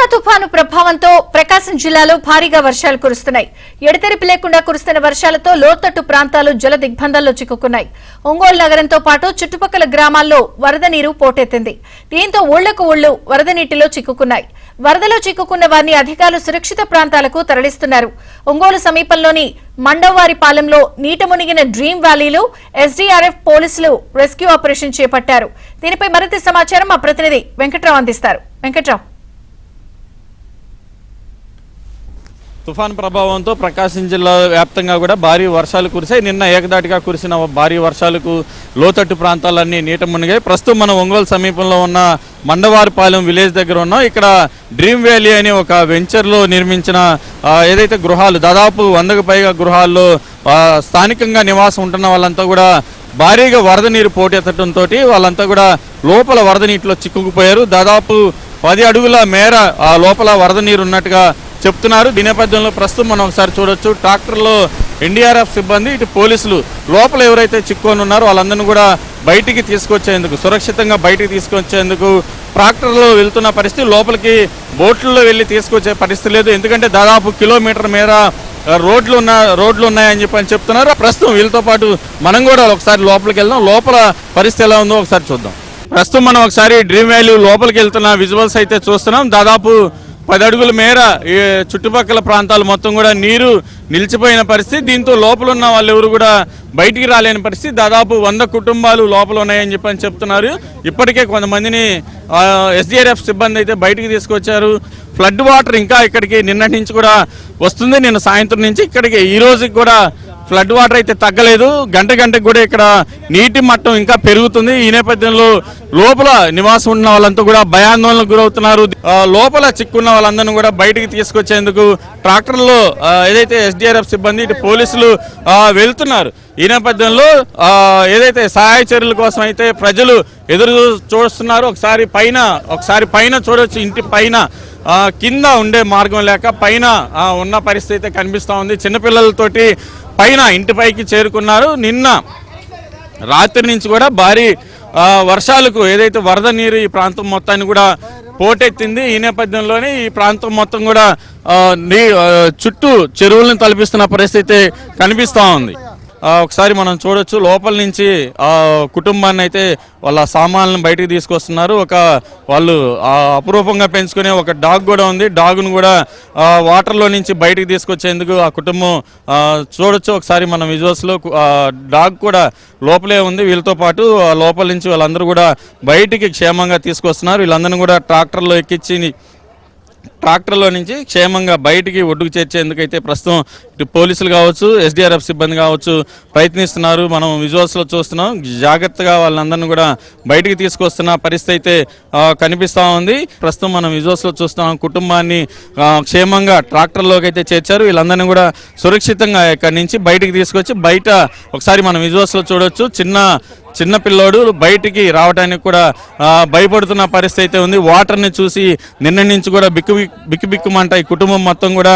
మోంతా తుఫాను ప్రభావంతో ప్రకాశం జిల్లాలో భారీగా వర్షాలు కురుస్తున్నాయి. ఎడతెరిపి లేకుండా కురుస్తున్న వర్షాలతో లోతట్టు ప్రాంతాలు జల దిగ్బంధంలో చిక్కుకున్నాయి. ఒంగోలు నగరంతో పాటు చుట్టుపక్కల గ్రామాల్లో వరద నీరు పోటెత్తింది. దీంతో ఊళ్లకు ఊళ్లు వరద నీటిలో చిక్కుకున్నాయి. వరదలో చిక్కుకున్న వారిని అధికారులు సురక్షిత ప్రాంతాలకు తరలిస్తున్నారు. ఒంగోలు సమీపంలోని మండవవారిపాలెంలో నీట మునిగిన డ్రీమ్ వ్యాలీలో ఎస్డీఆర్ఎఫ్ పోలీసులు రెస్క్యూ ఆపరేషన్ చేపట్టారు. దీనిపై మరింత సమాచారం మా ప్రతినిధి వెంకట్రావు అందిస్తారు. వెంకట్రావు, తుఫాన్ ప్రభావంతో ప్రకాశం జిల్లా వ్యాప్తంగా కూడా భారీ వర్షాలు కురిశాయి. నిన్న ఏకదాటిగా కురిసిన భారీ వర్షాలకు లోతట్టు ప్రాంతాలన్నీ నీట మునిగాయి. ప్రస్తుతం మనం ఒంగోలు సమీపంలో ఉన్న మండవారిపాలెం విలేజ్ దగ్గర ఉన్నాం. ఇక్కడ డ్రీమ్ వ్యాలీ అనే ఒక వెంచర్లో నిర్మించిన ఏదైతే గృహాలు, దాదాపు 100కు పైగా గృహాల్లో స్థానికంగా నివాసం ఉంటున్న వాళ్ళంతా కూడా భారీగా వరద నీరు పోటెత్తడంతో వాళ్ళంతా కూడా లోపల వరద నీటిలో చిక్కుకుపోయారు. దాదాపు 10 అడుగుల మేర ఆ లోపల వరద నీరు ఉన్నట్టుగా చెప్తున్నారు. ఈ నేపథ్యంలో ప్రస్తుతం మనం ఒకసారి చూడొచ్చు, ట్రాక్టర్లో ఎన్డీఆర్ఎఫ్ సిబ్బంది, ఇటు పోలీసులు లోపల ఎవరైతే చిక్కుకొని ఉన్నారో వాళ్ళందరినీ కూడా బయటికి తీసుకొచ్చేందుకు, సురక్షితంగా బయటికి తీసుకొచ్చేందుకు ట్రాక్టర్లో వెళ్తున్న పరిస్థితి. లోపలికి బోట్లలో వెళ్ళి తీసుకొచ్చే పరిస్థితి లేదు. ఎందుకంటే దాదాపు కిలోమీటర్ మేర రోడ్లు ఉన్నాయని చెప్తున్నారు. ప్రస్తుతం వీళ్ళతో పాటు మనం కూడా ఒకసారి లోపలికి వెళ్దాం. లోపల పరిస్థితి ఎలా ఉందో ఒకసారి చూద్దాం. ప్రస్తుతం మనం ఒకసారి డ్రీమ్ వ్యాలీ లోపలికి వెళ్తున్న విజువల్స్ అయితే చూస్తున్నాం. దాదాపు 10 అడుగుల మేర ఈ చుట్టుపక్కల ప్రాంతాలు మొత్తం కూడా నీరు నిలిచిపోయిన పరిస్థితి. దీంతో లోపల ఉన్న వాళ్ళు ఎవరు కూడా బయటికి రాలేని పరిస్థితి. దాదాపు 100 కుటుంబాలు లోపల ఉన్నాయని చెప్తున్నారు. ఇప్పటికే కొంతమందిని ఎస్డీఆర్ఎఫ్ సిబ్బంది అయితే బయటికి తీసుకొచ్చారు. ఫ్లడ్ వాటర్ ఇంకా ఇక్కడికి నిన్నటి నుంచి కూడా వస్తుంది. నిన్న సాయంత్రం నుంచి ఇక్కడికి ఈ రోజుకి కూడా ఫ్లడ్ వాటర్ అయితే తగ్గలేదు. గంటకు కూడా ఇక్కడ నీటి మట్టం ఇంకా పెరుగుతుంది. ఈ నేపథ్యంలో లోపల నివాసం ఉన్న వాళ్ళంతా కూడా భయాందోళనకు గురవుతున్నారు. లోపల చిక్కున్న వాళ్ళందరినీ కూడా బయటికి తీసుకొచ్చేందుకు ట్రాక్టర్లో ఏదైతే ఎస్డీఆర్ఎఫ్ సిబ్బంది, ఇటు పోలీసులు వెళ్తున్నారు. ఈ నేపథ్యంలో ఏదైతే సహాయ చర్యల కోసం అయితే ప్రజలు ఎదురు చూస్తున్నారు. ఒకసారి పైన చూడొచ్చు. ఇంటి పైన కింద ఉండే మార్గం లేక పైన ఉన్న పరిస్థితి అయితే కనిపిస్తూ ఉంది. చిన్నపిల్లలతోటి పైన ఇంటిపైకి చేరుకున్నారు. నిన్న రాత్రి నుంచి కూడా భారీ వర్షాలకు ఏదైతే వరద నీరు ఈ ప్రాంతం మొత్తాన్ని కూడా పోటెత్తింది. ఈ నేపథ్యంలోనే ఈ ప్రాంతం మొత్తం కూడా చుట్టూ చెరువులను తలపిస్తున్న పరిస్థితి కనిపిస్తూ ఉంది. ఒకసారి మనం చూడొచ్చు, లోపల నుంచి కుటుంబాన్ని అయితే వాళ్ళ సామాన్లను బయటికి తీసుకొస్తున్నారు. వాళ్ళు అపురూపంగా పెంచుకునే ఒక డాగ్ కూడా ఉంది. డాగ్ను కూడా వాటర్లో నుంచి బయటికి తీసుకొచ్చేందుకు ఆ కుటుంబం చూడొచ్చు. ఒకసారి మన విజువల్స్లో డాగ్ కూడా లోపలే ఉంది. వీళ్ళతో పాటు లోపల నుంచి వాళ్ళందరూ కూడా బయటికి క్షేమంగా తీసుకొస్తున్నారు. వీళ్ళందరినీ కూడా ట్రాక్టర్లో ఎక్కించి ట్రాక్టర్లో నుంచి క్షేమంగా బయటికి ఒడ్డుకు చేర్చేందుకైతే ప్రస్తుతం ఇటు పోలీసులు కావచ్చు, ఎస్డీఆర్ఎఫ్ సిబ్బంది కావచ్చు ప్రయత్నిస్తున్నారు. మనం విజువల్స్లో చూస్తున్నాం. జాగ్రత్తగా వాళ్ళందరినీ కూడా బయటికి తీసుకొస్తున్న పరిస్థితి అయితే కనిపిస్తూ ఉంది. ప్రస్తుతం మనం విజువల్స్లో చూస్తున్నాం. కుటుంబాన్ని క్షేమంగా ట్రాక్టర్లోకి అయితే చేర్చారు. వీళ్ళందరినీ కూడా సురక్షితంగా ఇక్కడి నుంచి బయటికి తీసుకొచ్చి బయట ఒకసారి మనం విజువల్స్లో చూడొచ్చు. చిన్న పిల్లోడు బయటికి రావడానికి కూడా భయపడుతున్న పరిస్థితి అయితే ఉంది. వాటర్ని చూసి నిన్న నుంచి కూడా బిక్కుమంట ఈ కుటుంబం మొత్తం కూడా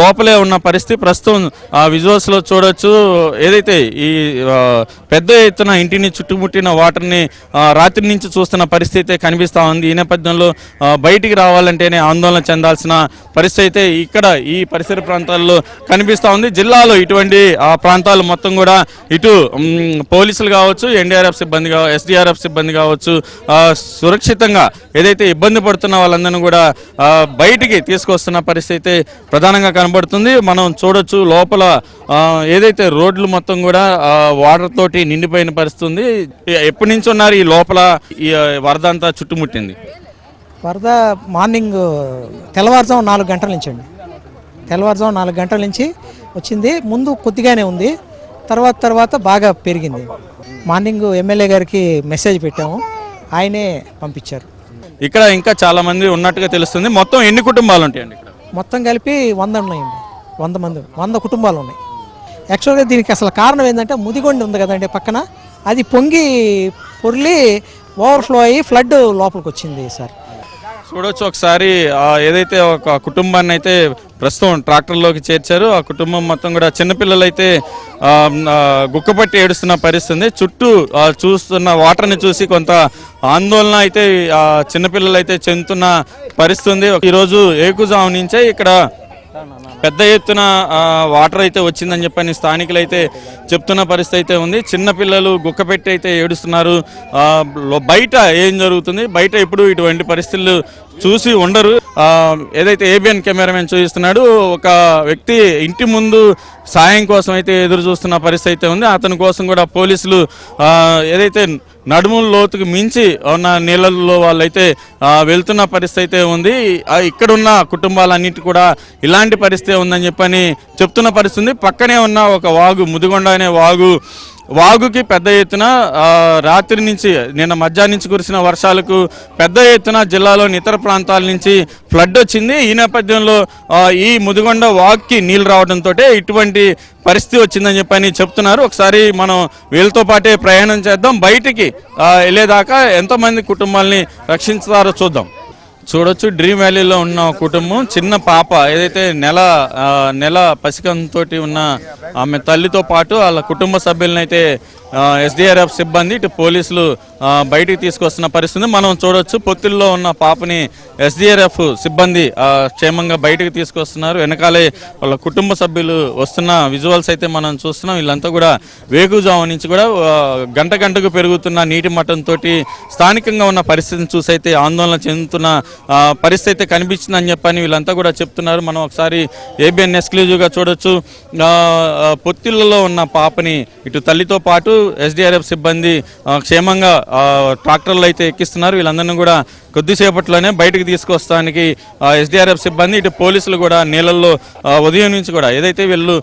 లోపలే ఉన్న పరిస్థితి ప్రస్తుతం విజువల్స్లో చూడొచ్చు. ఏదైతే ఈ పెద్ద ఎత్తున ఇంటిని చుట్టుముట్టిన వాటర్ని రాత్రి నుంచి చూస్తున్న పరిస్థితి కనిపిస్తూ ఉంది. ఈ నేపథ్యంలో బయటికి రావాలంటేనే ఆందోళన చెందాల్సిన పరిస్థితి అయితే ఇక్కడ ఈ పరిసర ప్రాంతాల్లో కనిపిస్తూ ఉంది. జిల్లాలో ఇటువంటి ప్రాంతాలు మొత్తం కూడా ఇటు పోలీసులు కావచ్చు, ఎస్డీఆర్ఎఫ్ సిబ్బంది కావచ్చు సురక్షితంగా ఏదైతే ఇబ్బంది పడుతున్న వాళ్ళందరినీ కూడా బయటికి తీసుకొస్తున్న పరిస్థితి ప్రధానంగా కనబడుతుంది. మనం చూడొచ్చు లోపల ఏదైతే రోడ్లు మొత్తం కూడా వాటర్ తోటి నిండిపోయిన పరిస్థితి ఉంది. ఎప్పటి నుంచి ఉన్నారు ఈ లోపల ఈ వరద అంతా చుట్టుముట్టింది? వరద మార్నింగ్ తెల్లవారుజాము 4 గంటల నుంచి అండి. తెల్లవారుజాము 4 గంటల నుంచి వచ్చింది. ముందు కొద్దిగానే ఉంది, తర్వాత బాగా పెరిగింది. మార్నింగ్ ఎమ్మెల్యే గారికి మెసేజ్ పెట్టాము, ఆయనే పంపించారు. ఇక్కడ ఇంకా చాలా మంది ఉన్నట్టుగా తెలుస్తుంది. మొత్తం ఎన్ని కుటుంబాలు ఉంటాయండి ఇక్కడ? మొత్తం కలిపి 100 ఉన్నాయండి. 100 కుటుంబాలు ఉన్నాయి. యాక్చువల్గా దీనికి అసలు కారణం ఏంటంటే ముదిగొండ ఉంది కదండి పక్కన, అది పొర్లి ఓవర్ఫ్లో అయ్యి ఫ్లడ్ లోపలికి వచ్చింది సార్. చూడొచ్చు ఒకసారి ఏదైతే ఒక కుటుంబాన్ని అయితే ప్రస్తుతం ట్రాక్టర్లోకి చేర్చారు. ఆ కుటుంబం మొత్తం కూడా చిన్నపిల్లలు అయితే గుక్కపట్టి ఏడుస్తున్న పరిస్థితి. చుట్టూ చూస్తున్న వాటర్ని చూసి కొంత ఆందోళన అయితే చిన్నపిల్లలు అయితే చెందుతున్న పరిస్థితి ఉంది. ఈరోజు ఏకుజాము నుంచే ఇక్కడ పెద్ద ఎత్తున వాటర్ అయితే వచ్చిందని చెప్పని స్థానికులు అయితే చెప్తున్న పరిస్థితి అయితే ఉంది. చిన్నపిల్లలు గుక్కపెట్టి అయితే ఏడుస్తున్నారు. బయట ఏం జరుగుతుంది, బయట ఎప్పుడు ఇటువంటి పరిస్థితులు చూసి ఉండరు. ఏదైతే ఏబిఎన్ కెమెరామెన్ చూపిస్తున్నాడు, ఒక వ్యక్తి ఇంటి ముందు సాయం కోసం అయితే ఎదురు చూస్తున్న పరిస్థితి అయితే ఉంది. అతని కోసం కూడా పోలీసులు ఏదైతే నడుముల లోతుకు మించి ఉన్న నీళ్ళల్లో వాళ్ళైతే వెళ్తున్న పరిస్థితి అయితే ఉంది. ఇక్కడున్న కుటుంబాలన్నిటి కూడా ఇలాంటి పరిస్థితి ఉందని చెప్పని చెప్తున్న పరిస్థితి ఉంది. పక్కనే ఉన్న ఒక వాగు, ముదిగొండ అనే వాగుకి పెద్ద ఎత్తున రాత్రి నుంచి నిన్న మధ్యాహ్నం నుంచి కురిసిన వర్షాలకు పెద్ద ఎత్తున జిల్లాలోని ఇతర ప్రాంతాల నుంచి ఫ్లడ్ వచ్చింది. ఈ నేపథ్యంలో ఈ ముదిగొండ వాగుకి నీళ్ళు రావడంతో ఇటువంటి పరిస్థితి వచ్చిందని చెప్పని చెప్తున్నారు. ఒకసారి మనం వీళ్ళతో పాటే ప్రయాణం చేద్దాం. బయటికి వెళ్ళేదాకా ఎంతమంది కుటుంబాలని రక్షించుతారో చూద్దాం. చూడొచ్చు, డ్రీమ్ వ్యాలీలో ఉన్న కుటుంబం, చిన్న పాప ఏదైతే నెల పసికంతో ఉన్న ఆమె తల్లితో పాటు వాళ్ళ కుటుంబ సభ్యులను అయితే ఎస్డిఆర్ఎఫ్ సిబ్బంది ఇటు పోలీసులు బయటికి తీసుకొస్తున్న పరిస్థితి మనం చూడొచ్చు. పొత్తిల్లో ఉన్న పాపని ఎస్డిఆర్ఎఫ్ సిబ్బంది క్షేమంగా బయటికి తీసుకొస్తున్నారు. వెనకాలే వాళ్ళ కుటుంబ సభ్యులు వస్తున్న విజువల్స్ అయితే మనం చూస్తున్నాం. వీళ్ళంతా కూడా వేకుజాము నుంచి కూడా గంటకు పెరుగుతున్న నీటి మట్టంతో స్థానికంగా ఉన్న పరిస్థితిని చూసి అయితే ఆందోళన చెందుతున్న పరిస్థితి అయితే కనిపించిందని చెప్పని వీళ్ళంతా కూడా చెప్తున్నారు. మనం ఒకసారి ఏబిఎన్ ఎక్స్క్లూజివ్గా చూడొచ్చు. పొత్తిళ్లలో ఉన్న పాపని ఇటు తల్లితో పాటు ఎస్డిఆర్ఎఫ్ సిబ్బంది క్షేమంగా ట్రాక్టర్లు అయితే ఎక్కిస్తున్నారు. వీళ్ళందరినీ కూడా కొద్దిసేపట్లోనే బయటకు తీసుకొస్తానికి ఎస్డిఆర్ఎఫ్ సిబ్బంది ఇటు పోలీసులు కూడా నీళ్ళల్లో ఉదయం నుంచి కూడా ఏదైతే వీళ్ళు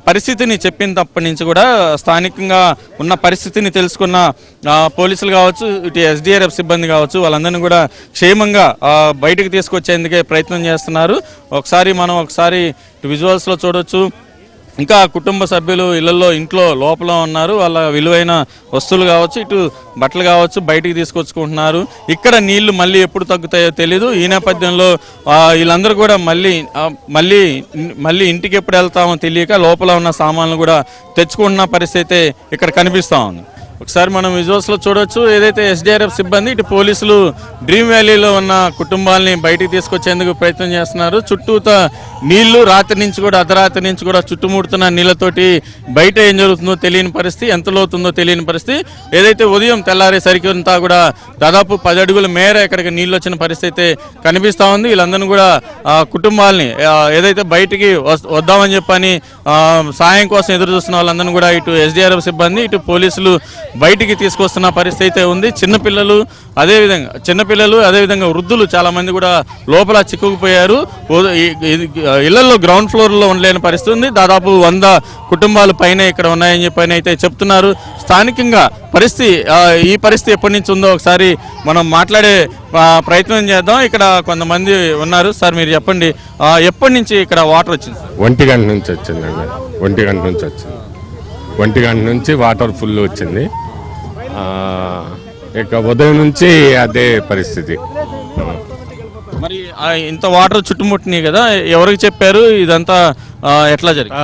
పరిస్థితిని చెప్పినప్పటి నుంచి కూడా స్థానికంగా ఉన్న పరిస్థితిని తెలుసుకున్న పోలీసులు కావచ్చు, ఇటు ఎస్డిఆర్ఎఫ్ సిబ్బంది కావచ్చు, వాళ్ళందరినీ కూడా క్షేమంగా బయటకు తీసుకొచ్చేందుకే ప్రయత్నం చేస్తున్నారు. ఒకసారి ఇటు విజువల్స్లో చూడొచ్చు. ఇంకా కుటుంబ సభ్యులు ఇంట్లో లోపల ఉన్నారు. వాళ్ళ విలువైన వస్తువులు కావచ్చు, ఇటు బట్టలు కావచ్చు బయటికి తీసుకొచ్చుకుంటున్నారు. ఇక్కడ నీళ్లు మళ్ళీ ఎప్పుడు తగ్గుతాయో తెలీదు. ఈ నేపథ్యంలో వీళ్ళందరూ కూడా మళ్ళీ ఇంటికి ఎప్పుడు వెళ్తామో తెలియక లోపల ఉన్న సామాన్లు కూడా తెచ్చుకుంటున్న పరిస్థితి ఇక్కడ కనిపిస్తూ ఉంది. ఒకసారి మనం విజువల్స్లో చూడొచ్చు. ఏదైతే ఎస్డిఆర్ఎఫ్ సిబ్బంది ఇటు పోలీసులు డ్రీమ్ వ్యాలీలో ఉన్న కుటుంబాలని బయటికి తీసుకొచ్చేందుకు ప్రయత్నం చేస్తున్నారు. చుట్టూతా నీళ్లు రాత్రి నుంచి కూడా అర్ధరాత్రి నుంచి కూడా చుట్టుముడుతున్న నీళ్లతోటి బయట ఏం జరుగుతుందో తెలియని పరిస్థితి, ఎంత లోతుందో తెలియని పరిస్థితి. ఏదైతే ఉదయం తెల్లారేసరికి అంతా కూడా దాదాపు 10 అడుగుల మేర ఇక్కడికి నీళ్ళు వచ్చిన పరిస్థితి కనిపిస్తూ ఉంది. వీళ్ళందరినీ కూడా కుటుంబాలని ఏదైతే బయటికి వద్దామని చెప్పని సాయం కోసం ఎదురు చూస్తున్న వాళ్ళందరినీ కూడా ఇటు ఎస్డిఆర్ఎఫ్ సిబ్బంది ఇటు పోలీసులు బయటికి తీసుకొస్తున్న పరిస్థితి ఉంది. చిన్నపిల్లలు అదేవిధంగా వృద్ధులు చాలా మంది కూడా లోపల చిక్కుకుపోయారు. ఇళ్లలో గ్రౌండ్ ఫ్లోర్లో ఉండలేని పరిస్థితి ఉంది. దాదాపు 100 కుటుంబాలు పైన ఇక్కడ ఉన్నాయని చెప్పని అయితే చెప్తున్నారు. స్థానికంగా ఈ పరిస్థితి ఎప్పటి నుంచి ఉందో ఒకసారి మనం మాట్లాడే ప్రయత్నం చేద్దాం. ఇక్కడ కొంతమంది ఉన్నారు. సార్ మీరు చెప్పండి, ఎప్పటి నుంచి ఇక్కడ వాటర్ వచ్చింది? 1 గంట నుంచి వచ్చిందండి. 1 గంట నుంచి వచ్చింది. 1 గంట నుంచి వాటర్ ఫుల్ వచ్చింది. ఇక ఉదయం నుంచి అదే పరిస్థితి. మరి ఇంత వాటర్ చుట్టుముట్టినాయి కదా, ఎవరికి చెప్పారు ఇదంతా, ఎట్లా జరిగింది?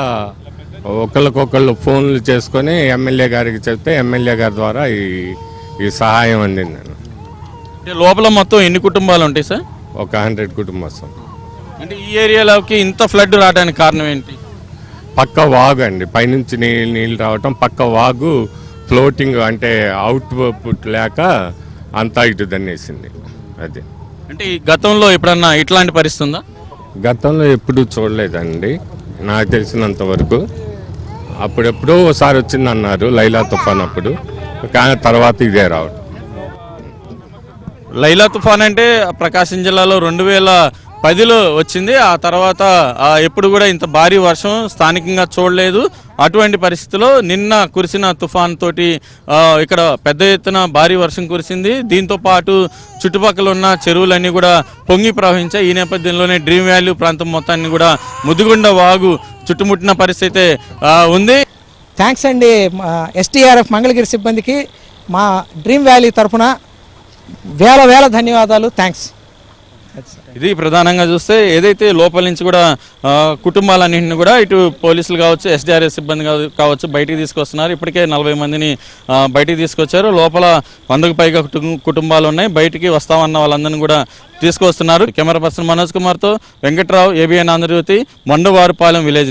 ఒకళ్ళకొకళ్ళు ఫోన్లు చేసుకొని ఎమ్మెల్యే గారికి చెప్తే ఎమ్మెల్యే గారి ద్వారా ఈ సహాయం అందింది. లోపల మొత్తం ఎన్ని కుటుంబాలు ఉంటాయి సార్? ఒక 100 కుటుంబం. అంటే ఈ ఏరియాలోకి ఇంత ఫ్లడ్ రావడానికి కారణం ఏంటి? పక్క వాగు అండి, పైనుంచి నీళ్ళు రావటం. పక్క వాగు ఫ్లోటింగ్, అంటే అవుట్పుట్ లేక అంతా ఇటు దన్నేసింది. అది అంటే ఈ గతంలో ఎప్పుడన్నా ఇట్లాంటి పరిస్థితి ఉందా? గతంలో ఎప్పుడు చూడలేదండి నాకు తెలిసినంత వరకు. అప్పుడెప్పుడో ఒకసారి వచ్చింది అన్నారు లైలా తుఫాన్ అప్పుడు, కానీ తర్వాత ఇదే రావడం. లైలా తుఫాన్ అంటే ప్రకాశం జిల్లాలో 2010లో వచ్చింది. ఆ తర్వాత ఎప్పుడు కూడా ఇంత భారీ వర్షం స్థానికంగా చూడలేదు. అటువంటి పరిస్థితిలో నిన్న కురిసిన తుఫాన్ తోటి ఇక్కడ పెద్ద ఎత్తున భారీ వర్షం కురిసింది. దీంతో పాటు చుట్టుపక్కల ఉన్న చెరువులన్నీ కూడా పొంగి ప్రవహించాయి. ఈ నేపథ్యంలోనే డ్రీమ్ వ్యాలీ ప్రాంతం మొత్తాన్ని కూడా ముదిగొండ వాగు చుట్టుముట్టిన పరిస్థితి ఉంది. థ్యాంక్స్ అండి ఎస్డిఆర్ఎఫ్ మంగళగిరి సిబ్బందికి మా డ్రీమ్ వ్యాలీ తరఫున వేల ధన్యవాదాలు. థ్యాంక్స్. ఇది ప్రధానంగా చూస్తే ఏదైతే లోపల నుంచి కూడా కుటుంబాలన్నింటిని కూడా ఇటు పోలీసులు కావచ్చు, ఎస్డిఆర్ఎస్ సిబ్బంది కావచ్చు బయటికి తీసుకొస్తున్నారు. ఇప్పటికే 40 మందిని బయటికి తీసుకొచ్చారు. లోపల 100కు పైగా కుటుంబాలు ఉన్నాయి. బయటికి వస్తామన్న వాళ్ళందరినీ కూడా తీసుకొస్తున్నారు. కెమెరా పర్సన్ మనోజ్ కుమార్తో వెంకట్రావు, ఏబిఎన్ ఆంధ్రజ్యోతి, మండవారిపాలెం విలేజ్.